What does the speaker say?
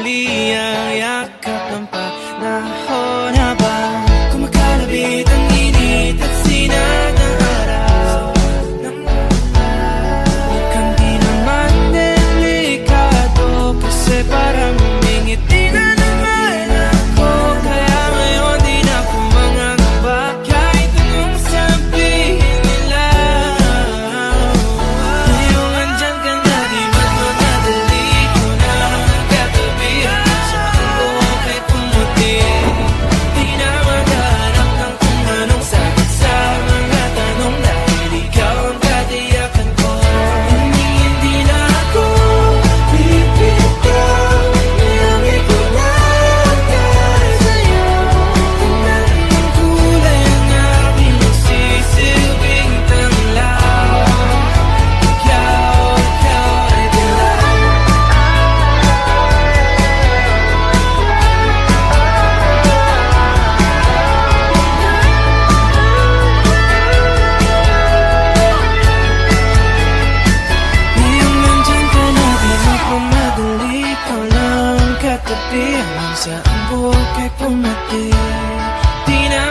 madali ang yakap ng panahon habang kumakalabit ang init at sinag ng araw. Huwag kang di naman delikado kasi parang umingiti na naman ako. Kaya ngayon di na ako mangangamba kahit anong sabihin nila. Ngayong andyan ka na, di magmamadali ko na katabi sa buhok ay pumuti. Di na maghanap ng kung anong sagot sa mga tanong dahil ikaw ang katiyakan ko. Hindi na ako bibitaw, niyangin ko lang dahil sa'yo. Tingnan ang kulay ang aking magsisilbing tanglaw. Ikaw ay dilaw. Ngayong nandyan ka na, di magmamadali ko lang katabi hanggang sa ang buhok ay pumati. Di na